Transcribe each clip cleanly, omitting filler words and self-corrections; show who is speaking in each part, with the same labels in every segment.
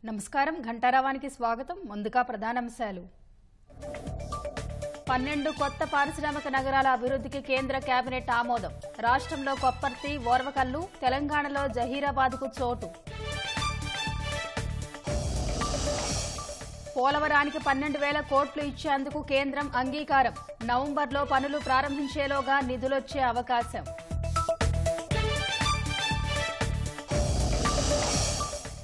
Speaker 1: నమస్కారం ఘంటారావానికి స్వాగతం. ముందుగా ప్రధానాంశాలు. 12 కొత్త పారిశ్రామిక నగరాల అభివృద్ధికి కేంద్ర కేబినెట్ ఆమోదం. రాష్ట్రంలో కొప్పర్తి, ఓర్వకల్లు, తెలంగాణలో జహీరాబాద్కు చోటు. పోలవరానికి 12,000 కోట్లు ఇచ్చేందుకు కేంద్రం అంగీకారం. నవంబర్లో పనులు ప్రారంభించేలోగా నిధులొచ్చే అవకాశం.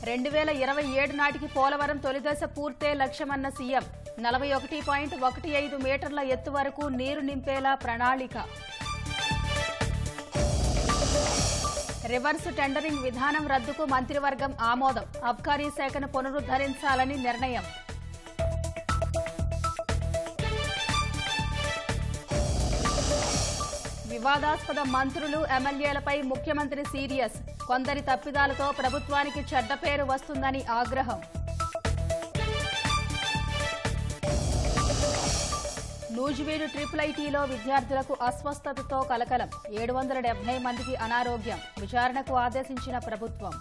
Speaker 1: 2027 నాటికి పోలవరం తొలిదశ పూర్తే లక్ష్యమన్న సీఎం. 41.15 మీటర్ల ఎత్తు వరకు నీరు నింపేలా ప్రణాళిక. రివర్స్ టెండరింగ్ విధానం రద్దుకు మంత్రివర్గం ఆమోదం. అబ్కారీ శాఖను పునరుద్ధరించాలని నిర్ణయం. వివాదాస్పద మంత్రులు, ఎమ్మెల్యేలపై ముఖ్యమంత్రి సీరియస్. కొందరి తప్పిదాలతో ప్రభుత్వానికి చెడ్డ పేరు వస్తుందని ఆగ్రహం. నూజివీడు IIITలో విద్యార్థులకు అస్వస్థతతో కలకలం. 770 మందికి అనారోగ్యం. విచారణకు ఆదేశించిన ప్రభుత్వం.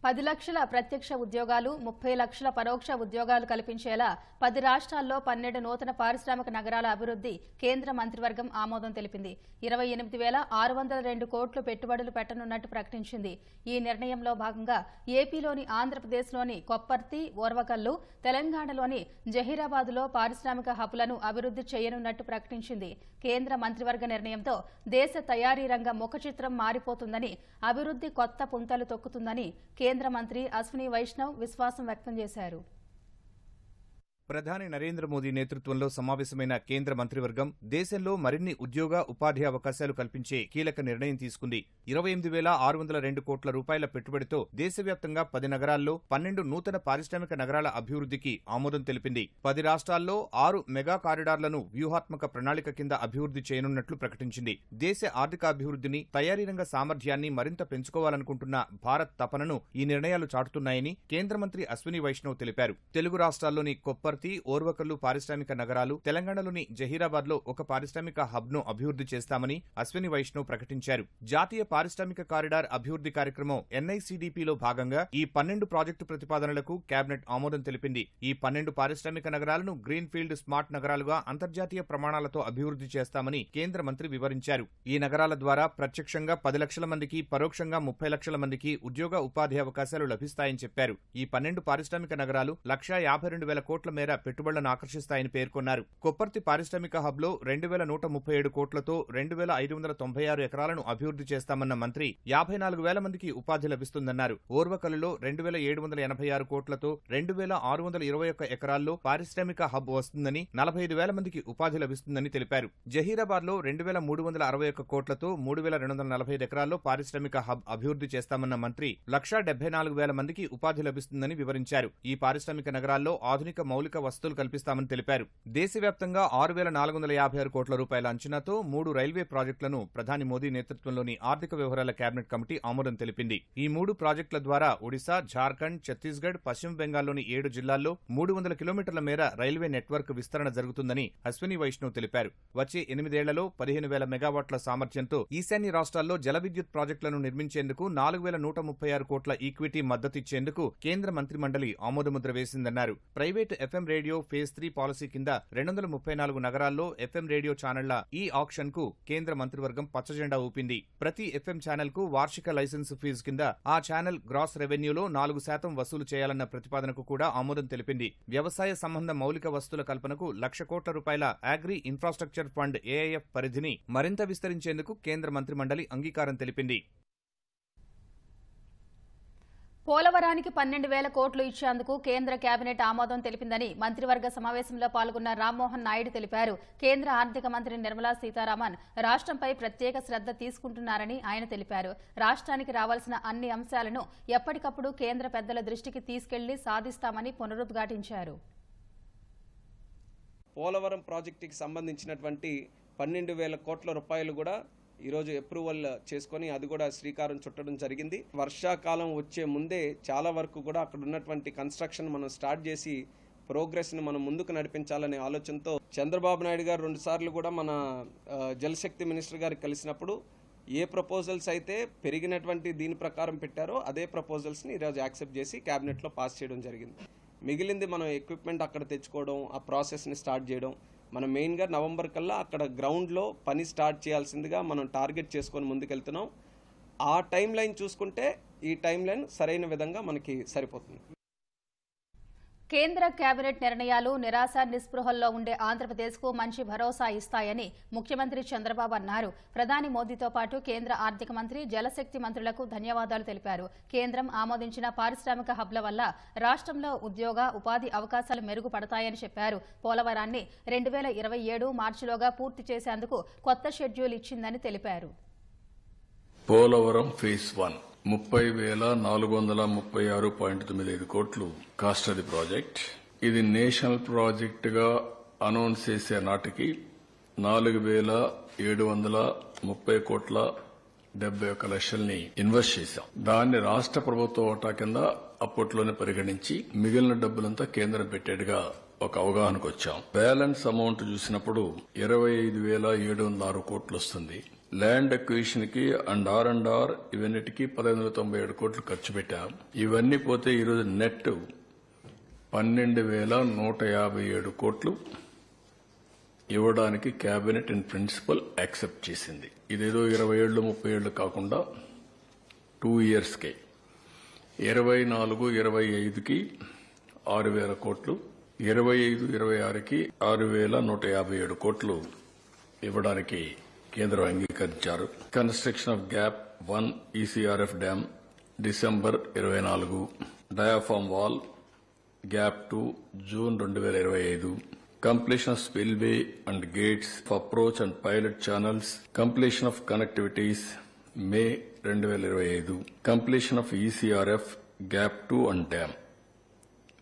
Speaker 1: 10 లక్షల ప్రత్యక్ష ఉద్యోగాలు, 30 లక్షల పరోక్ష ఉద్యోగాలు కల్పించేలా 10 రాష్ట్రాల్లో 12 నూతన పారిశ్రామిక నగరాల అభివృద్ధి కేంద్ర మంత్రివర్గం ఆమోదం తెలిపింది. 28,602 కోట్లు పెట్టుబడులు పెట్టనున్నట్టు ప్రకటించింది. ఈ నిర్ణయంలో భాగంగా ఏపీలోని ఆంధ్రప్రదేశ్లోని కొప్పర్తి, ఓర్వకల్లు, తెలంగాణలోని జహీరాబాద్లో పారిశ్రామిక హబ్లను అభివృద్ధి చేయనున్నట్టు ప్రకటించింది. కేంద్ర మంత్రివర్గ నిర్ణయంతో దేశ తయారీ రంగ ముఖచిత్రం మారిపోతుందని, అభివృద్ధి కొత్త పుంతలు తొక్కుతుందని కేంద్ర మంత్రి అశ్విని వైష్ణవ్ విశ్వాసం వ్యక్తం చేశారు.
Speaker 2: ప్రధాని నరేంద్ర మోదీ నేతృత్వంలో సమావేశమైన కేంద్ర మంత్రివర్గం దేశంలో మరిన్ని ఉద్యోగ, ఉపాధి అవకాశాలు కల్పించే కీలక నిర్ణయం తీసుకుంది. 28,602 కోట్ల రూపాయల పెట్టుబడితో దేశవ్యాప్తంగా 10 నగరాల్లో 12 నూతన పారిశ్రామిక నగరాల అభివృద్ధికి ఆమోదం తెలిపింది. 10 రాష్ట్రాల్లో 6 మెగా కారిడార్లను వ్యూహాత్మక ప్రణాళిక కింద అభివృద్ధి చేయనున్నట్లు ప్రకటించింది. దేశ ఆర్థికాభివృద్ధిని, తయారీ రంగ సామర్థ్యాన్ని మరింత పెంచుకోవాలనుకుంటున్న భారత్ తపనను ఈ నిర్ణయాలు చాటుతున్నాయని కేంద్ర మంత్రి అశ్విని వైష్ణవ్ తెలిపారు. తెలుగు రాష్ట్రాల్లోని కొప్పర్తి, ఓర్వకల్లు పారిశ్రామిక నగరాలు, తెలంగాణలోని జహీరాబాద్ లో ఒక పారిశ్రామిక హబ్ ను అభివృద్ధి చేస్తామని అశ్విని వైష్ణవ్ ప్రకటించారు. జాతీయ పారిశ్రామిక కారిడార్ అభివృద్ధి కార్యక్రమం NICDPలో భాగంగా ఈ 12 ప్రాజెక్టు ప్రతిపాదనలకు కేబినెట్ ఆమోదం తెలిపింది. ఈ 12 పారిశ్రామిక నగరాలను గ్రీన్ ఫీల్డ్ స్మార్ట్ నగరాలుగా అంతర్జాతీయ ప్రమాణాలతో అభివృద్ధి చేస్తామని కేంద్ర మంత్రి వివరించారు. ఈ నగరాల ద్వారా ప్రత్యక్షంగా 10 లక్షల మందికి, పరోక్షంగా 30 లక్షల మందికి ఉద్యోగ, ఉపాధి అవకాశాలు లభిస్తాయని చెప్పారు. ఈ 12 పారిశ్రామిక నగరాలు 1,52,000 కోట్ల మేర పెట్టుబడులను ఆకర్షిస్తాయని పేర్కొన్నారు. కొప్పర్తి పారిశ్రామిక హబ్ లో 2,137 కోట్లతో 2,596 ఎకరాలను అభివృద్ధి చేస్తామన్న మంత్రి 54,000 మందికి ఉపాధి లభిస్తుందన్నారు. ఓర్వకల్లులో 2,786 కోట్లతో 2,621 ఎకరాల్లో పారిశ్రామిక హబ్ వస్తుందని, 45,000 మందికి ఉపాధి లభిస్తుందని తెలిపారు. జహీరాబాద్ లో 2,361 కోట్లతో 3,245 ఎకరాల్లో పారిశ్రామిక హబ్ అభివృద్ధి చేస్తామన్న మంత్రి 1,74,000 మందికి ఉపాధి లభిస్తుందని వివరించారు. ఈ పారిశ్రామిక నగరాల్లో ఆధునిక మౌలిక వసతులు కల్పిస్తామని తెలిపారు. దేశవ్యాప్తంగా 6,456 కోట్ల రూపాయల అంచనాతో 3 రైల్వే ప్రాజెక్టులను ప్రధాని మోదీ నేతృత్వంలోని ఆర్థిక వ్యవహారాల కేబినెట్ కమిటీ ఆమోదం తెలిపింది. ఈ 3 ప్రాజెక్టుల ద్వారా ఒడిశా, జార్ఖండ్, ఛత్తీస్గఢ్, పశ్చిమ బెంగాల్లోని 7 జిల్లాల్లో 300 కిలోమీటర్ల మేర రైల్వే నెట్వర్క్ విస్తరణ జరుగుతుందని అశ్విని వైష్ణవ్ తెలిపారు. వచ్చే 8 ఏళ్లలో 15,000 మెగావాట్ల సామర్థ్యంతో ఈశాన్య రాష్ట్రాల్లో జల విద్యుత్ ప్రాజెక్టులను నిర్మించేందుకు 4,136 కోట్ల ఈక్విటీ మద్దతిచ్చేందుకు కేంద్ర మంత్రిమండలి ఆమోదముద్ర వేసిందన్నారు. Private FM radio phase 3 policy కింద 234 నగరాల్లో FM రేడియో ఛానళ్ల ఈ ఆక్షన్ కు కేంద్ర మంత్రివర్గం పచ్చజెండా ఊపింది. ప్రతి FM ఛానల్ కు వార్షిక లైసెన్స్ ఫీజు కింద ఆ ఛానల్ గ్రాస్ రెవెన్యూలో 4% వసూలు చేయాలన్న ప్రతిపాదనకు కూడా ఆమోదం తెలిపింది. వ్యవసాయ సంబంధ మౌలిక వస్తువుల కల్పనకు 1,00,000 కోట్ల రూపాయల అగ్రి ఇన్ఫ్రాస్ట్రక్చర్ ఫండ్ AIF పరిధిని మరింత విస్తరించేందుకు కేంద్ర మంత్రిమండలి అంగీకారం తెలిపింది.
Speaker 1: పోలవరానికి 12,000 కోట్లు ఇచ్చేందుకు కేంద్ర కేబినెట్ ఆమోదం తెలిపిందని మంత్రివర్గ సమావేశంలో పాల్గొన్న రామ్మోహన్ నాయుడు తెలిపారు. కేంద్ర ఆర్థిక మంత్రి నిర్మలా సీతారామన్ రాష్ట్రంపై ప్రత్యేక శ్రద్ధ తీసుకుంటున్నారని ఆయన తెలిపారు. రాష్ట్రానికి రావాల్సిన అన్ని అంశాలను ఎప్పటికప్పుడు కేంద్ర పెద్దల దృష్టికి తీసుకెళ్లి సాధిస్తామని పునరుద్ఘాటించారు.
Speaker 3: పోలవరం ప్రాజెక్టుకి సంబంధించినటువంటి 12,000 కోట్ల రూపాయలు కూడా ఈరోజు అప్రూవల్ చేసుకొని అది కూడా శ్రీకారం చుట్టడం జరిగింది. వర్షాకాలం వచ్చే ముందే చాలా వరకు కూడా అక్కడ ఉన్నటువంటి కన్స్ట్రక్షన్ మనం స్టార్ట్ చేసి ప్రోగ్రెస్ని మనం ముందుకు నడిపించాలనే ఆలోచనతో చంద్రబాబు నాయుడు గారు 2 సార్లు కూడా మన జలశక్తి మినిస్టర్ గారికి కలిసినప్పుడు ఏ ప్రపోజల్స్ అయితే పెరిగినటువంటి దీని ప్రకారం పెట్టారో అదే ప్రపోజల్స్ని ఈరోజు యాక్సెప్ట్ చేసి క్యాబినెట్లో పాస్ చేయడం జరిగింది. మిగిలింది మనం ఎక్విప్మెంట్ అక్కడ తెచ్చుకోవడం, ఆ ప్రాసెస్ని స్టార్ట్ చేయడం. మనం మెయిన్గా నవంబర్ కల్లా అక్కడ గ్రౌండ్లో పని స్టార్ట్ చేయాల్సిందిగా మనం టార్గెట్ చేసుకొని ముందుకెళ్తున్నాం. ఆ టైం లైన్ చూసుకుంటే ఈ టైం లైన్ సరైన విధంగా మనకి సరిపోతుంది.
Speaker 1: కేంద్ర కేబినెట్ నిర్ణయాలు నిరాశ నిస్పృహల్లో ఉండే ఆంధ్రప్రదేశ్కు మంచి భరోసా ఇస్తాయని ముఖ్యమంత్రి చంద్రబాబు అన్నారు. ప్రధాని మోదీతో పాటు కేంద్ర ఆర్థిక మంత్రి, జలశక్తి మంత్రులకు ధన్యవాదాలు తెలిపారు. కేంద్రం ఆమోదించిన పారిశ్రామిక హబ్ల వల్ల రాష్ట్రంలో ఉద్యోగ, ఉపాధి అవకాశాలు మెరుగుపడతాయని చెప్పారు. పోలవరాన్ని 2027 మార్చిలోగా పూర్తి చేసేందుకు కొత్త షెడ్యూల్ ఇచ్చిందని తెలిపారు.
Speaker 4: పోలవరం ఫేజ్ 1 30,436.95 కోట్లు కాస్ట్ అది ప్రాజెక్ట్. ఇది నేషనల్ ప్రాజెక్ట్ గా అనౌన్స్ చేసే నాటికి 4,730 కోట్ల 71 లక్షల్ని ఇన్వెస్ట్ చేశాం. దాన్ని రాష్ట్ర ప్రభుత్వ వాటా కింద అప్పట్లోనే పరిగణించి మిగిలిన డబ్బులంతా కేంద్రం పెట్టేట్టుగా ఒక అవగాహనకు వచ్చాం. బ్యాలెన్స్ అమౌంట్ చూసినప్పుడు 25,706 కోట్లు వస్తుంది. ల్యాండ్ అక్విజిషన్ కి ఆర్ ఇవన్నిటికీ 1597 కోట్లు ఖర్చు పెట్టాం. ఇవన్నీ పోతే ఈరోజు నెట్ 12,157 కోట్లు ఇవ్వడానికి కేబినెట్ ఇన్ ప్రిన్సిపల్ యాక్సెప్ట్ చేసింది. ఇదేదో 20 ఏళ్లు 30 ఏళ్లు కాకుండా 2 ఇయర్స్కే 24-25కి 6,000 కోట్లు, 25-26కి 6,157 కోట్లు ఇవ్వడానికి కేంద్రం అంగీకరించారు. Construction of gap 1 ECRF dam December 24, diaphragm wall gap 2 June 2025, completion of spillway and gates, approach and pilot channels, completion of connectivities May 2025, completion of ECRF gap 2 and dam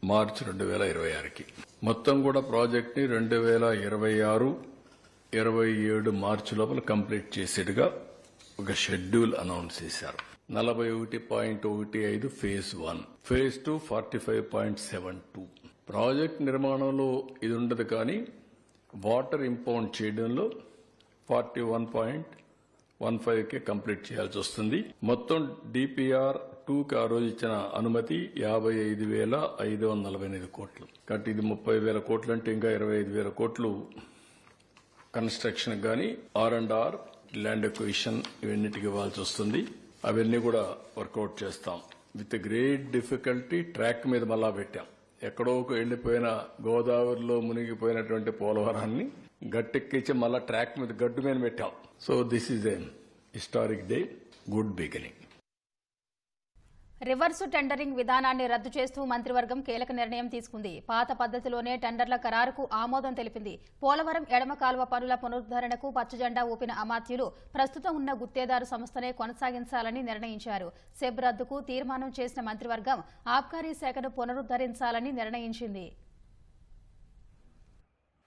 Speaker 4: March 2026కి. మొత్తం కూడా ప్రాజెక్ట్ ని 2026-27 మార్చి లోపల complete చేసేట్టుగా ఒక schedule announce చేశారు. 41.15 phase 1, phase 2 45.72. Project నిర్మాణంలో ఇది ఉండదు, కానీ వాటర్ ఇంపౌండ్ చేయడంలో 41.15కే కంప్లీట్ చేయాల్సి వస్తుంది. మొత్తం డిపిఆర్ 2కి ఆ రోజు ఇచ్చిన అనుమతి 55,548 కోట్లు. కాబట్టి ఇది 30,000 కోట్లు అంటే ఇంకా 25,000 కోట్లు కన్స్ట్రక్షన్ గానీ ఆర్ ల్యాండ్ అక్విజిషన్ ఇవన్నిటికి ఇవ్వాల్సి వస్తుంది. అవన్నీ కూడా వర్కౌట్ చేస్తాం. విత్ గ్రేట్ డిఫికల్టీ ట్రాక్ మీద మళ్ళా పెట్టాం. ఎక్కడో వెళ్లిపోయిన గోదావరిలో మునిగిపోయినటువంటి పోలవరాన్ని గట్టెక్కించి మళ్ళా ట్రాక్ మీద గడ్డు మీద పెట్టాం. So this is a historic day, good beginning.
Speaker 1: Reverse tendering విధానాన్ని రద్దు చేస్తూ మంత్రివర్గం కీలక నిర్ణయం తీసుకుంది. పాత పద్దతిలోనే టెండర్ల ఖరారుకు ఆమోదం తెలిపింది. పోలవరం ఎడమ కాలువ పనుల పునరుద్దరణకు పచ్చజెండా ఊపిన అమాత్యులు ప్రస్తుతం ఉన్న గుత్తేదారు సంస్థనే కొనసాగించాలని నిర్ణయించారు. సెబ్ రద్దుకు తీర్మానం చేసిన మంత్రివర్గం ఆబ్కారీ శాఖను పునరుద్దరించాలని నిర్ణయించింది.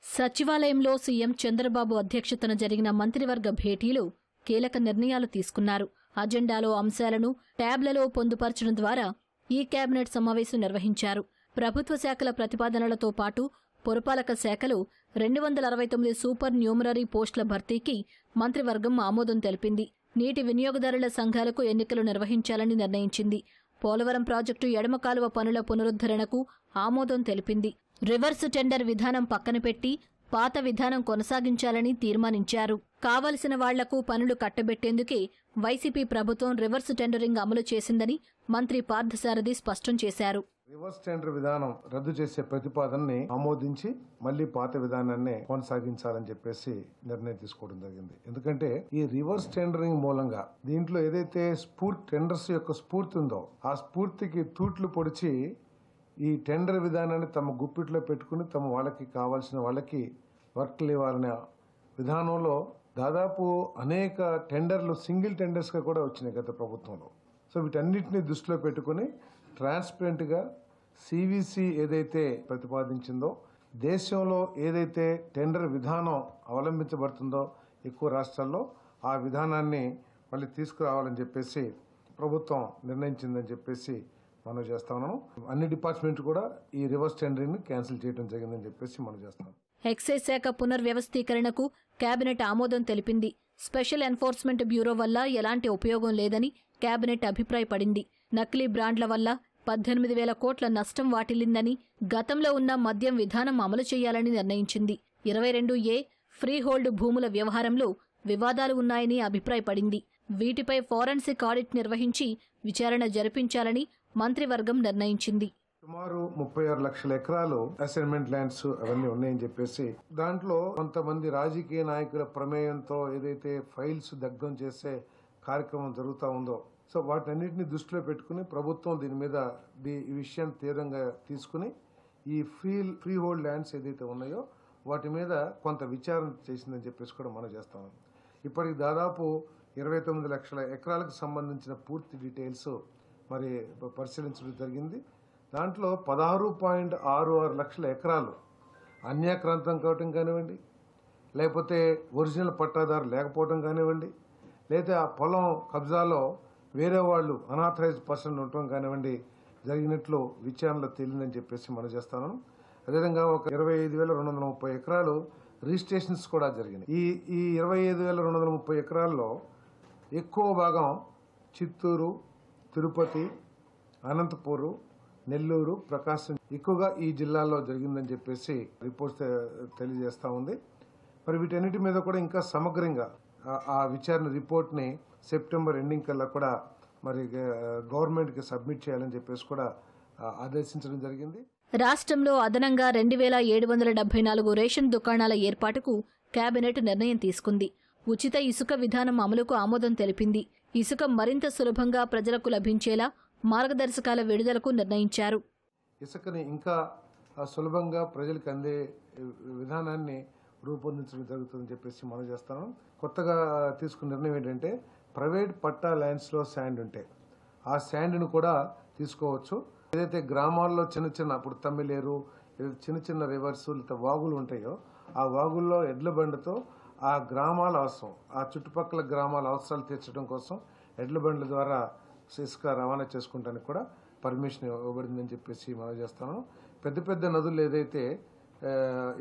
Speaker 5: సచివాలయంలో సీఎం చంద్రబాబు అధ్యక్షతన జరిగిన మంత్రివర్గ భేటీలో కీలక నిర్ణయాలు తీసుకున్నారు. అజెండాలో అంశాలను ట్యాబ్లలో పొందుపరచడం ద్వారా ఈ కేబినెట్ సమావేశం నిర్వహించారు. ప్రభుత్వ శాఖల ప్రతిపాదనలతో పాటు పురపాలక శాఖలో 269 సూపర్ న్యూమరరీ పోస్టుల భర్తీకి మంత్రివర్గం ఆమోదం తెలిపింది. నీటి వినియోగదారుల సంఘాలకు ఎన్నికలు నిర్వహించాలని నిర్ణయించింది. పోలవరం ప్రాజెక్టు ఎడమ కాలువ పనుల పునరుద్దరణకు ఆమోదం తెలిపింది. రివర్స్ టెండర్ విధానం పక్కన పెట్టి పాత విధానం కొనసాగించాలని తీర్మానించారు. కావలసిన వాళ్లకు పనులు కట్టబెట్టేందుకే వైసీపీ ప్రభుత్వం రివర్స్ టెండరింగ్ అమలు చేసిందని మంత్రి పార్థసారథి స్పష్టం చేశారు.
Speaker 6: రివర్స్ టెండర్ విధానం రద్దు చేసే ప్రతిపాదనని ఆమోదించి మళ్లీ పాత విధానాన్ని కొనసాగించాలని చెప్పేసి నిర్ణయం తీసుకోవడం జరిగింది. ఎందుకంటే ఈ రివర్స్ టెండరింగ్ మూలంగా దీంట్లో ఏదైతే టెండర్స్ యొక్క స్ఫూర్తి ఉందో ఆ స్ఫూర్తికి తూట్లు పొడిచి ఈ టెండర్ విధానాన్ని తమ గుప్పిట్లో పెట్టుకుని తమ వాళ్ళకి కావాల్సిన వాళ్ళకి వర్క్లు ఇవ్వాలనే విధానంలో దాదాపు అనేక టెండర్లు సింగిల్ టెండర్స్గా కూడా వచ్చినాయి గత ప్రభుత్వంలో. సో వీటన్నిటిని దృష్టిలో పెట్టుకుని ట్రాన్స్పరెంట్గా సివిసి ఏదైతే ప్రతిపాదించిందో, దేశంలో ఏదైతే టెండర్ విధానం అవలంబించబడుతుందో ఎక్కువ రాష్ట్రాల్లో ఆ విధానాన్ని మళ్ళీ తీసుకురావాలని చెప్పేసి ప్రభుత్వం నిర్ణయించిందని చెప్పేసి మనం చేస్తా ఉన్నాం. అన్ని డిపార్ట్మెంట్ కూడా ఈ రివర్స్ టెండరింగ్ ని క్యాన్సిల్ చేయడం జరిగిందని చెప్పేసి మనం చేస్తాం.
Speaker 5: ఎక్సైజ్ శాఖ పునర్వ్యవస్థీకరణకు కేబినెట్ ఆమోదం తెలిపింది. స్పెషల్ ఎన్ఫోర్స్మెంట్ బ్యూరో వల్ల ఎలాంటి ఉపయోగం లేదని కేబినెట్ అభిప్రాయపడింది. నకిలీ బ్రాండ్ల వల్ల 18,000 కోట్ల నష్టం వాటిల్లిందని, గతంలో ఉన్న మద్యం విధానం అమలు చేయాలని నిర్ణయించింది. 22A ఫ్రీ హోల్డ్ భూముల వ్యవహారంలో వివాదాలు ఉన్నాయని అభిప్రాయపడింది. వీటిపై ఫోరెన్సిక్ ఆడిట్ నిర్వహించి విచారణ జరిపించాలని మంత్రివర్గం నిర్ణయించింది.
Speaker 6: సుమారు 36 లక్షల ఎకరాలు అసైన్మెంట్ ల్యాండ్స్ అవన్నీ ఉన్నాయని చెప్పేసి దాంట్లో కొంతమంది రాజకీయ నాయకుల ప్రమేయంతో ఏదైతే ఫైల్స్ దగ్ధం చేసే కార్యక్రమం జరుగుతూ ఉందో, సో వాటన్నిటిని దృష్టిలో పెట్టుకుని ప్రభుత్వం దీని మీద ఈ విషయాన్ని తీవ్రంగా తీసుకుని ఈ ఫ్రీ హోల్డ్ ల్యాండ్స్ ఏదైతే ఉన్నాయో వాటి మీద కొంత విచారణ చేసిందని చెప్పేసి కూడా మనం చేస్తాం. ఇప్పటికి దాదాపు 29 లక్షల ఎకరాలకు సంబంధించిన పూర్తి డీటెయిల్స్ మరి పరిశీలించడం జరిగింది. దాంట్లో 16.66 లక్షల ఎకరాలు అన్యాక్రాంతం కావటం కానివ్వండి, లేకపోతే ఒరిజినల్ పట్టాదారు లేకపోవడం కానివ్వండి, లేదా ఆ పొలం కబ్జాలో వేరే వాళ్ళు అనాథరైజ్డ్ పర్సన్ ఉండటం కానివ్వండి జరిగినట్లు విచారణలో తేలిందని చెప్పేసి మనం చేస్తాను. అదేవిధంగా ఒక 25,230 ఎకరాలు రిజిస్ట్రేషన్స్ కూడా జరిగినాయి. ఈ 25,230 ఎకరాల్లో ఎక్కువ భాగం చిత్తూరు, తిరుపతి, అనంతపూరు, నెల్లూరు, ప్రకాశం ఎక్కువగా ఈ జిల్లాల్లో జరిగిందని చెప్పేసి రిపోర్ట్స్ తెలియజేస్తా ఉంది. మరి వీటన్నిటి మీద కూడా ఇంకా సమగ్రంగా ఆ విచారణ రిపోర్ట్ని సెప్టెంబర్ ఎండింగ్ కల్లా కూడా మరి గవర్నమెంట్కి సబ్మిట్ చేయాలని చెప్పేసి కూడా ఆదేశించడం జరిగింది.
Speaker 5: రాష్ట్రంలో అదనంగా 2,774 రేషన్ దుకాణాల ఏర్పాటుకు కేబినెట్ నిర్ణయం తీసుకుంది. ఉచిత ఇసుక విధానం అమలుకు ఆమోదం తెలిపింది. ఇసుక మరింత సులభంగా ప్రజలకు లభించేలా మార్గదర్శకాల విడుదలకు నిర్ణయించారు.
Speaker 6: ఇసుకని ఇంకా సులభంగా ప్రజలకు అందే విధానాన్ని రూపొందించడం జరుగుతుందని చెప్పేసి మనం చేస్తాం. కొత్తగా తీసుకున్న నిర్ణయం ఏంటంటే ప్రైవేట్ పట్టా ల్యాండ్స్లో శాండ్ ఉంటే ఆ శాండ్ను కూడా తీసుకోవచ్చు. ఏదైతే గ్రామాల్లో చిన్న ఇప్పుడు తమ్మిలేరు చిన్న రివర్స్ లేదా వాగులు ఉంటాయో ఆ వాగుల్లో ఎడ్ల బండితో ఆ గ్రామాల అవసరం, ఆ చుట్టుపక్కల గ్రామాల అవసరాలు తీర్చడం కోసం ఎడ్ల బండ్ల ద్వారా ఇసుక రవాణా చేసుకుంటానికి కూడా పర్మిషన్ ఇవ్వబడిందని చెప్పేసి మనం చేస్తాను. పెద్ద నదులు ఏదైతే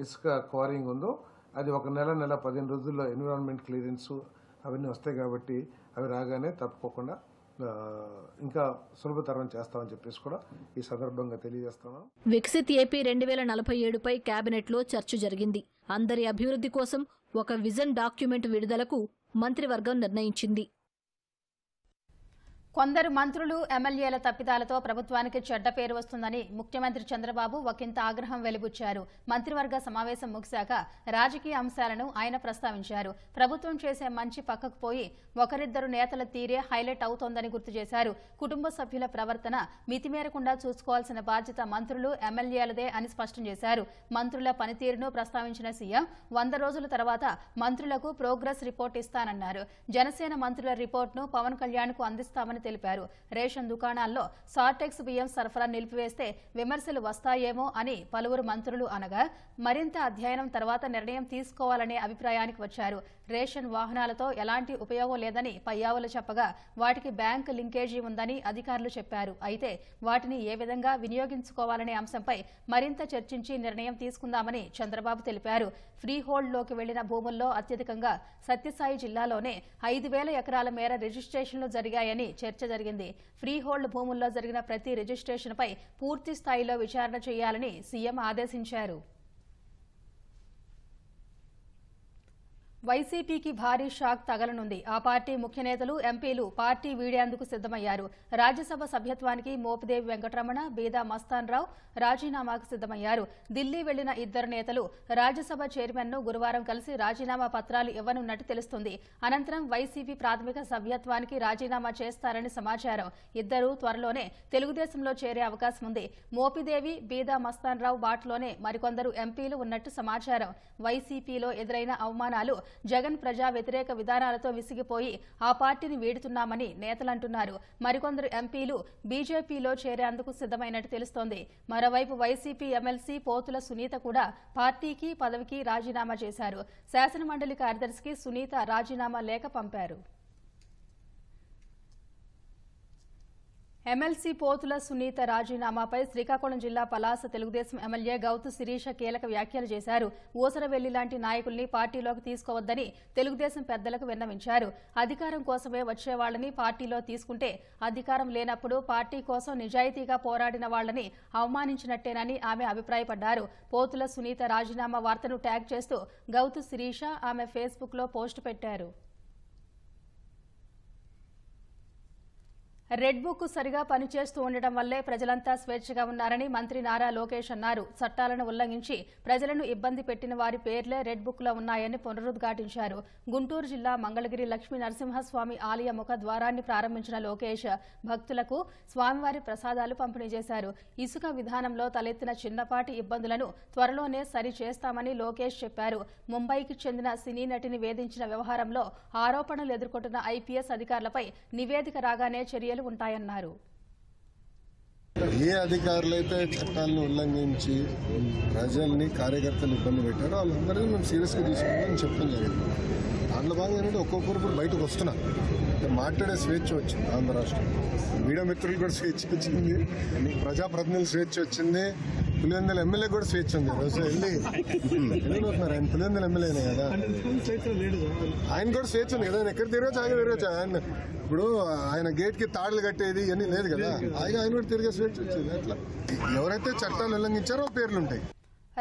Speaker 6: ఇసుక క్వారింగ్ ఉందో అది ఒక నెల 15 రోజుల్లో ఎన్విరాన్మెంట్ క్లియరెన్స్ అవన్నీ వస్తాయి కాబట్టి అవి రాగానే తప్పకుండా ఇంకా సులభతరం చేస్తామని చెప్పేసి కూడా ఈ సందర్భంగా తెలియజేస్తున్నాం.
Speaker 5: వికసిత్ ఏపీ 2047పై కేబినెట్లో చర్చ జరిగింది. అందరి అభివృద్ధి కోసం ఒక విజన్ డాక్యుమెంట్ విడుదలకు మంత్రివర్గం నిర్ణయించింది.
Speaker 1: కొందరు మంత్రులు, ఎమ్మెల్యేల తప్పిదాలతో ప్రభుత్వానికి చెడ్డ పేరు వస్తుందని ముఖ్యమంత్రి చంద్రబాబు ఒకంత ఆగ్రహం వెలిబుచ్చారు. మంత్రివర్గ సమావేశం ముగిశాక రాజకీయ అంశాలను ఆయన ప్రస్తావించారు. ప్రభుత్వం చేసే మంచి పక్కకు పోయి ఒకరిద్దరు నేతల తీరే హైలైట్ అవుతోందని గుర్తు చేశారు. కుటుంబ సభ్యుల ప్రవర్తన మితిమీరకుండా చూసుకోవాల్సిన బాధ్యత మంత్రులు, ఎమ్మెల్యేలదే అని స్పష్టం చేశారు. మంత్రుల పనితీరును ప్రస్తావించిన సీఎం 100 రోజుల తర్వాత మంత్రులకు ప్రోగ్రెస్ రిపోర్ట్ ఇస్తానన్నారు. జనసేన మంత్రుల రిపోర్టును పవన్ కళ్యాణ్కు అందిస్తామని తెలిపారు. రేషన్ దుకాణాల్లో సార్టెక్స్ బియ్యం సరఫరా నిలిపివేస్తే విమర్శలు వస్తాయేమో అని పలువురు మంత్రులు అనగా మరింత అధ్యయనం తర్వాత నిర్ణయం తీసుకోవాలనే అభిప్రాయానికి వచ్చారు. రేషన్ వాహనాలతో ఎలాంటి ఉపయోగం లేదని పయ్యావులు చెప్పగా వాటికి బ్యాంక్ లింకేజీ ఉందని అధికారులు చెప్పారు. అయితే వాటిని ఏ విధంగా వినియోగించుకోవాలనే అంశంపై మరింత చర్చించి నిర్ణయం తీసుకుందామని చంద్రబాబు తెలిపారు. ఫ్రీ హోల్డ్లోకి వెళ్లిన భూముల్లో అత్యధికంగా సత్యసాయి జిల్లాలోనే 5,000 ఎకరాల మేర రిజిస్ట్రేషన్లు జరిగాయని చర్చ జరిగింది. ఫ్రీ హోల్డ్ భూముల్లో జరిగిన ప్రతి రిజిస్ట్రేషన్పై పూర్తి స్థాయిలో విచారణ చేయాలని సీఎం ఆదేశించారు. వైసీపీకి భారీ షాక్ తగలనుంది. ఆ పార్టీ ముఖ్య నేతలు, ఎంపీలు పార్టీ వీడేందుకు సిద్దమయ్యారు. రాజ్యసభ సభ్యత్వానికి మోపిదేవి వెంకటరమణ, బీదా మస్తాన్ రావు రాజీనామాకు సిద్దమయ్యారు. ఢిల్లీ వెళ్లిన ఇద్దరు నేతలు రాజ్యసభ చైర్మన్ ను గురువారం కలిసి రాజీనామా పత్రాలు ఇవ్వనున్నట్టు తెలుస్తుంది. అనంతరం వైసీపీ ప్రాథమిక సభ్యత్వానికి రాజీనామా చేస్తారని సమాచారం. ఇద్దరు త్వరలోనే తెలుగుదేశంలో చేరే అవకాశం ఉంది. మోపిదేవి, బీదా మస్తాన్ రావు బాటలోనే మరికొందరు ఎంపీలు ఉన్నట్టు సమాచారం. వైసీపీలో ఎదురైన అవమానాలు, జగన్ ప్రజా వ్యతిరేక విధానాలతో విసిగిపోయి ఆ పార్టీని వీడుతున్నామని నేతలంటున్నారు. మరికొందరు ఎంపీలు బీజేపీలో చేరేందుకు సిద్దమైనట్టు తెలుస్తోంది. మరోవైపు వైసీపీ ఎమ్మెల్సీ పోతుల సునీత కూడా పార్టీకి, పదవికి రాజీనామా చేశారు. శాసనమండలి కార్యదర్శికి సునీత రాజీనామా లేఖ పంపారు. ఎమ్మెల్సీ పోతుల సునీత రాజీనామాపై శ్రీకాకుళం జిల్లా పలాస తెలుగుదేశం ఎమ్మెల్యే గౌతు శిరీష కీలక వ్యాఖ్యలు చేశారు. ఊసరవెల్లి లాంటి నాయకుల్ని పార్టీలోకి తీసుకోవద్దని తెలుగుదేశం పెద్దలకు విన్నవించారు. అధికారం కోసమే వచ్చేవాళ్లని పార్టీలో తీసుకుంటే అధికారం లేనప్పుడు పార్టీ కోసం నిజాయితీగా పోరాడిన వాళ్లని అవమానించినట్టేనని ఆమె అభిప్రాయపడ్డారు. పోతుల సునీత రాజీనామా వార్తను ట్యాగ్ చేస్తూ గౌతు శిరీష ఆమె ఫేస్బుక్లో పోస్టు పెట్టారు. రెడ్ బుక్ సరిగా పనిచేస్తూ ఉండడం వల్లే ప్రజలంతా స్వేచ్ఛగా ఉన్నారని మంత్రి నారా లోకేష్ అన్నారు. చట్టాలను ఉల్లంఘించి ప్రజలను ఇబ్బంది పెట్టిన వారి పేర్లే రెడ్ బుక్ లో ఉన్నాయని పునరుద్ఘాటించారు. గుంటూరు జిల్లా మంగళగిరి లక్ష్మీ నరసింహస్వామి ఆలయ ముఖ ద్వారాన్ని ప్రారంభించిన లోకేష్ భక్తులకు స్వామివారి ప్రసాదాలు పంపిణీ చేశారు. ఇసుక విధానంలో తలెత్తిన చిన్నపాటి ఇబ్బందులను త్వరలోనే సరి చేస్తామని లోకేష్ చెప్పారు. ముంబైకి చెందిన సినీ నటిని వేధించిన వ్యవహారంలో ఆరోపణలు ఎదుర్కొంటున్న ఐపీఎస్ అధికారులపై నివేదిక రాగానే చర్యలు ఉంటాయన్నారు.
Speaker 7: ఏ అధికారులైతే చట్టాలను ఉల్లంఘించి ప్రజల్ని కార్యకర్తలు ఇబ్బంది పెట్టారో వాళ్ళందరినీ మేము సీరియస్గా తీసుకోవాలని చెప్పడం జరిగింది. దాంట్లో భాగంగా ఏంటంటే ఒక్కొక్కరు ఇప్పుడు బయటకు వస్తున్నారు. మాట్లాడే స్వేచ్ఛ వచ్చింది ఆంధ్ర రాష్ట్రం. మీడియా మిత్రులు కూడా స్వేచ్ఛ వచ్చింది, ప్రజాప్రతినిధులు స్వేచ్ఛ వచ్చింది, పులివెందుల ఎమ్మెల్యే కూడా స్వేచ్ఛ ఉంది. రోజు వెళ్ళిపోతున్నారు. ఆయన పులివెందుల ఎమ్మెల్యేనే కదా, ఆయన కూడా స్వేచ్ఛ ఉంది కదా. ఆయన ఎక్కడ తిరగచ్చు, ఆయన తిరగచ్చు. ఆయన ఇప్పుడు ఆయన గేట్కి తాడులు కట్టేది ఇవన్నీ లేదు కదా, ఆయన కూడా తిరిగే స్వేచ్ఛ వచ్చింది. అట్లా ఎవరైతే చట్టాలు ఉల్లంఘించారో పేర్లు ఉంటాయి.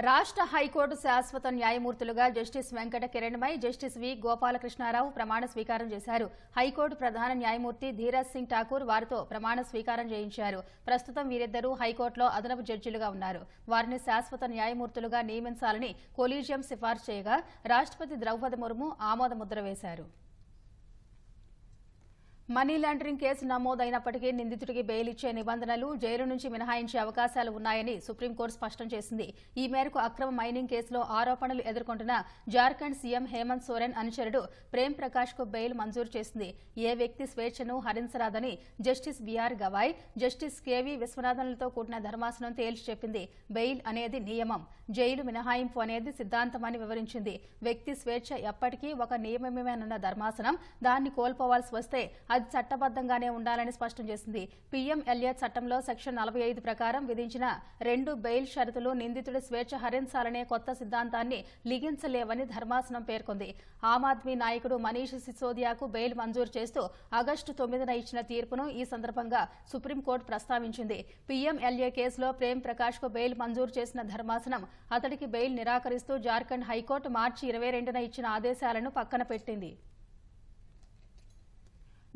Speaker 1: రాష్ట్ర హైకోర్టు శాశ్వత న్యాయమూర్తులుగా జస్టిస్ వెంకట కిరణ్మై, జస్టిస్ వి గోపాలకృష్ణారావు ప్రమాణ స్వీకారం చేశారు. హైకోర్టు ప్రధాన న్యాయమూర్తి ధీరజ్ సింగ్ ఠాకూర్ వారితో ప్రమాణ స్వీకారం చేయించారు. ప్రస్తుతం వీరిద్దరూ హైకోర్టులో అదనపు జడ్జిలుగా ఉన్నారు. వారిని శాశ్వత న్యాయమూర్తులుగా నియమించాలని కొలీజియం సిఫార్సు చేయగా రాష్ట్రపతి ద్రౌపది ముర్ము ఆమోద ముద్ర వేశారు. మనీ లాండరింగ్ కేసు నమోదైనప్పటికీ నిందితుడికి బెయిల్ ఇచ్చే నిబంధనలు, జైలు నుంచి మినహాయించే అవకాశాలు ఉన్నాయని సుప్రీంకోర్టు స్పష్టం చేసింది. ఈ మేరకు అక్రమ మైనింగ్ కేసులో ఆరోపణలు ఎదుర్కొంటున్న జార్ఖండ్ సీఎం హేమంత్ సోరెన్ అనుచరుడు ప్రేమ్ ప్రకాష్ కు బెయిల్ మంజూరు చేసింది. ఏ వ్యక్తి స్వేచ్ఛను హరించరాదని justice BR Gavai, justice KV విశ్వనాథన్లతో కూడిన ధర్మాసనం తేల్చి చెప్పింది. బెయిల్ అనేది నియమం, జైలు మినహాయింపు అనేది సిద్ధాంతమని వివరించింది. వ్యక్తి స్వేచ్ఛ ఎప్పటికీ ఒక నియమమేనన్న ధర్మాసనం దాన్ని కోల్పోవాల్సి వస్తే అది చట్టబద్దంగానే ఉండాలని స్పష్టం చేసింది. పీఎంఎల్ఏ చట్టంలో సెక్షన్ 45 ప్రకారం విధించిన 2 బెయిల్ షరతులు నిందితుడి స్వేచ్ఛ హరించాలనే కొత్త సిద్ధాంతాన్ని లిగించలేవని ధర్మాసనం పేర్కొంది. ఆమ్ ఆద్మీ నాయకుడు మనీష్ సిసోదియాకు బెయిల్ మంజూరు చేస్తూ ఆగస్టు 9న ఇచ్చిన తీర్పును ఈ సందర్భంగా సుప్రీంకోర్టు ప్రస్తావించింది. పీఎంఎల్ఏ కేసులో ప్రేమ్ ప్రకాష్ కు బెయిల్ మంజూరు చేసిన ధర్మాసనం అతడికి బెయిల్ నిరాకరిస్తూ జార్ఖండ్ హైకోర్టు మార్చి 22న ఇచ్చిన ఆదేశాలను పక్కన పెట్టింది.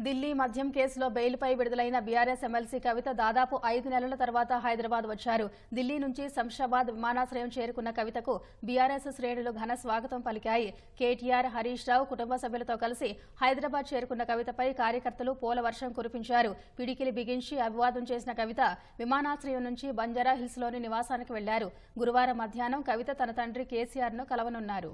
Speaker 1: ఢిల్లీ మద్యం కేసులో బెయిల్పై విడుదలైన బీఆర్ఎస్ ఎమ్మెల్సీ కవిత దాదాపు 5 నెలల తర్వాత హైదరాబాద్ వచ్చారు. ఢిల్లీ నుంచి శంషాబాద్ విమానాశ్రయం చేరుకున్న కవితకు బీఆర్ఎస్ శ్రేణులు ఘన స్వాగతం పలికాయి. కేటీఆర్, హరీష్ రావు కుటుంబ సభ్యులతో కలిసి హైదరాబాద్ చేరుకున్న కవితపై కార్యకర్తలు పూల వర్షం కురిపించారు. పిడికిలి బిగించి అభివాదం చేసిన కవిత విమానాశ్రయం నుంచి బంజారా హిల్స్ లోని నివాసానికి వెళ్లారు. గురువారం మధ్యాహ్నం కవిత తన తండ్రి కేసీఆర్ ను కలవనున్నారు.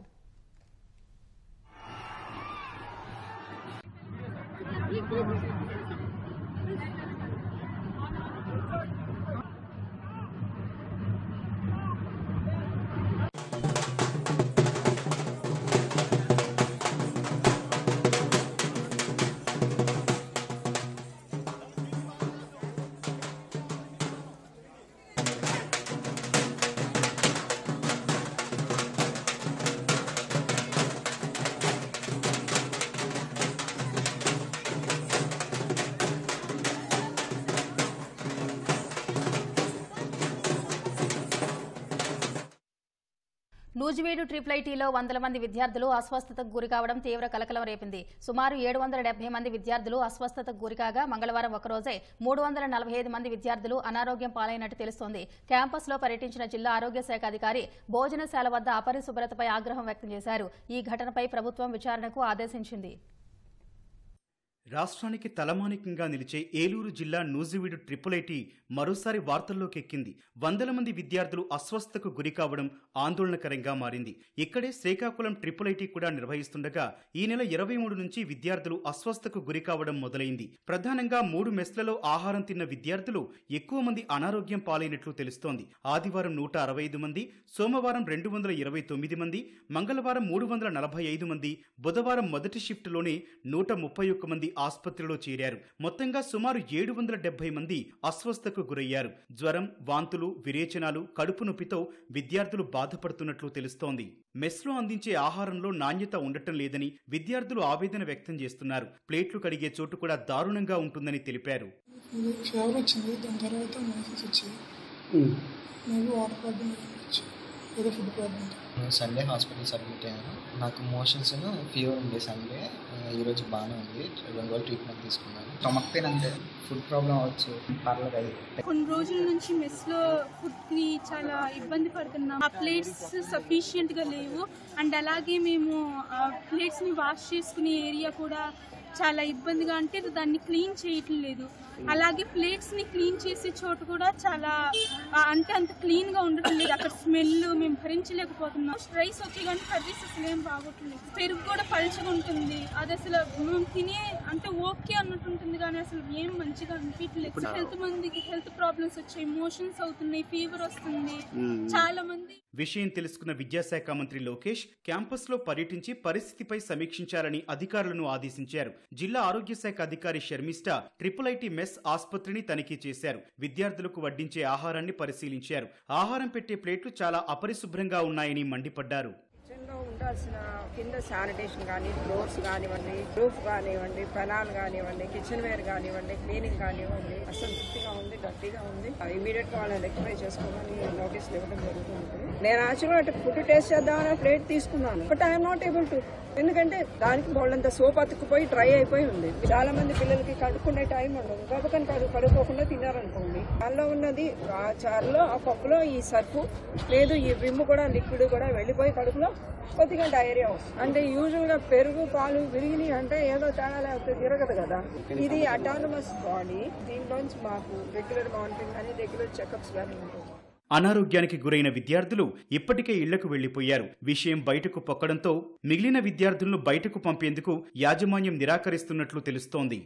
Speaker 1: నూజివీడు ట్రిపుల్ ఐటీలో వందల మంది విద్యార్థులు అస్వస్థతకు గురికావడం తీవ్ర కలకలం రేపింది. సుమారు 770 మంది విద్యార్థులు అస్వస్థతకు గురికాగా మంగళవారం ఒకరోజే 345 మంది విద్యార్థులు అనారోగ్యం పాలైనట్టు తెలుస్తోంది. క్యాంపస్లో పర్యటించిన జిల్లా ఆరోగ్య శాఖ అధికారి భోజనశాల వద్ద అపరిశుభ్రతపై ఆగ్రహం వ్యక్తం చేశారు. ఈ ఘటనపై ప్రభుత్వం విచారణకు ఆదేశించింది.
Speaker 8: రాష్ట్రానికి తలమానికంగా నిలిచే ఏలూరు జిల్లా నూజివీడు ట్రిపుల్ ఐటీ మరోసారి వార్తల్లోకి ఎక్కింది. వందల మంది విద్యార్థులు అస్వస్థతకు గురికావడం ఆందోళనకరంగా మారింది. ఇక్కడే శ్రీకాకుళం ట్రిపుల్ ఐటీ కూడా నిర్వహిస్తుండగా ఈ నెల 23 నుంచి విద్యార్థులు అస్వస్థతకు గురికావడం మొదలైంది. ప్రధానంగా 3 మెస్లలో ఆహారం తిన్న విద్యార్థులు ఎక్కువ మంది అనారోగ్యం పాలైనట్లు తెలుస్తోంది. ఆదివారం 165 మంది, సోమవారం 229 మంది, మంగళవారం 345 మంది, బుధవారం మొదటి షిఫ్ట్లోనే 131 మంది ఆసుపత్రిలో చేరారు. మొత్తంగా సుమారు 770 మంది అస్వస్థకు గురయ్యారు. జ్వరం, వాంతులు, విరేచనాలు, కడుపు నొప్పితో విద్యార్థులు బాధపడుతున్నట్లు తెలుస్తోంది. మెస్లో అందించే ఆహారంలో నాణ్యత ఉండటం లేదని విద్యార్థులు ఆవేదన వ్యక్తం చేస్తున్నారు. ప్లేట్లు కడిగే చోటు కూడా దారుణంగా ఉంటుందని తెలిపారు.
Speaker 9: ఫీవర్ వచ్చింది, దాని తర్వాత మోషన్స్ వచ్చాయి, మేబీ వాటర్ ప్రాబ్లం ఏదో food problem.
Speaker 10: Sunday hospital admit అయ్యాను. నాకు మోషన్స్ ఫీవర్ ఉంది. సండే ఈరోజు బాగానే ఉంది. 2 రోజులు ట్రీట్మెంట్ తీసుకున్నాను. స్టమక్ పెయిన్ అంటే ఫుడ్ ప్రాబ్లం అవ్వచ్చు, పర్లేదు.
Speaker 11: కొన్ని రోజుల నుంచి మెస్లో ఫుడ్ని చాలా ఇబ్బంది పడుతున్నాం. ఆ ప్లేట్స్ సఫిషియెంట్గా లేవు. అండ్ అలాగే మేము ప్లేట్స్ని వాష్ చేసుకునే ఏరియా కూడా చాలా ఇబ్బందిగా, అంటే దాన్ని క్లీన్ చేయట్లేదు. అలాగే ప్లేట్స్ని క్లీన్ చేసే చోటు కూడా చాలా అంటే అంత క్లీన్గా ఉండటం లేదు. అక్కడ స్మెల్ మేము భరించలేకపోతున్నాం. రైస్ ఓకే కానీ కర్రీస్ అసలు ఏం బాగోట్లేదు. పెరుగు కూడా పలుచగా ఉంటుంది. అది అసలు మేము తినే అంటే ఓకే అన్నట్టు ఉంటుంది కానీ అసలు ఏం మంచిగా అనిపించలేదు. మందికి హెల్త్ ప్రాబ్లమ్స్ వచ్చాయి, మోషన్స్ అవుతున్నాయి, ఫీవర్ వస్తుంది చాలా మంది.
Speaker 8: విషయం తెలుసుకున్న విద్యాశాఖ మంత్రి లోకేష్ క్యాంపస్లో పర్యటించి పరిస్థితిపై సమీక్షించాలని అధికారులను ఆదేశించారు. జిల్లా ఆరోగ్య శాఖ అధికారి శర్మిష్ఠ IIIT మెస్ ఆసుపత్రిని తనిఖీ చేశారు. విద్యార్థులకు వడ్డించే ఆహారాన్ని పరిశీలించారు. ఆహారం పెట్టే ప్లేట్లు చాలా అపరిశుభ్రంగా ఉన్నాయని మండిపడ్డారు.
Speaker 12: ఉండాల్సిన కింద శానిటేషన్ కానీ, ఫ్లోర్స్ కానివ్వండి, రూఫ్ కానివ్వండి, పెనాల్ కానివ్వండి, కిచెన్ వేర్ కానివ్వండి, క్లీనింగ్ కానివ్వండి, అసంతృప్తిగా ఉంది, డర్టీగా ఉంది. ఇమీడియట్ గా వాళ్ళని రెక్టిఫై చేసుకోమని నోటీసులు ఇవ్వడం జరుగుతుంది. నేను యాక్చువల్గా ఫుడ్ టేస్ట్ చేద్దామని ప్లేట్ తీసుకున్నాను, but I'm not able to. ఎందుకంటే దానికి బోళ్ళంతా సోప్ అతుక్కుపోయి డ్రై అయిపోయి ఉంది. చాలా మంది పిల్లలకి కడుక్కునే టైం ఉండదు. గబకని కడుక్కోకుండా తిన్నారనుకోండి, దానిలో ఉన్నది ఆ చారులో, ఆ పప్పులో ఈ సర్ఫ్ లేదు, ఈ విమ్ కూడా లిక్విడ్ కూడా వెళ్ళిపోయి కడుపులో కొద్దిగా డయేరియా వస్తుంది. అంటే యూజువల్ గా పెరుగు, పాలు విరిగిని అంటే ఏదో తేడా లేకపోతే తిరగదు కదా. ఇది అటానమస్ బాడీ. దీంట్లోంచి మాకు రెగ్యులర్ మానిటరింగ్ కానీ, రెగ్యులర్ చెకప్స్ కానీ ఉంటుంది.
Speaker 8: అనారోగ్యానికి గురైన విద్యార్థులు ఇప్పటికే ఇళ్లకు వెళ్లిపోయారు. విషయం బయటకు పొక్కడంతో మిగిలిన విద్యార్థులను బయటకు పంపేందుకు యాజమాన్యం నిరాకరిస్తున్నట్లు తెలుస్తోంది.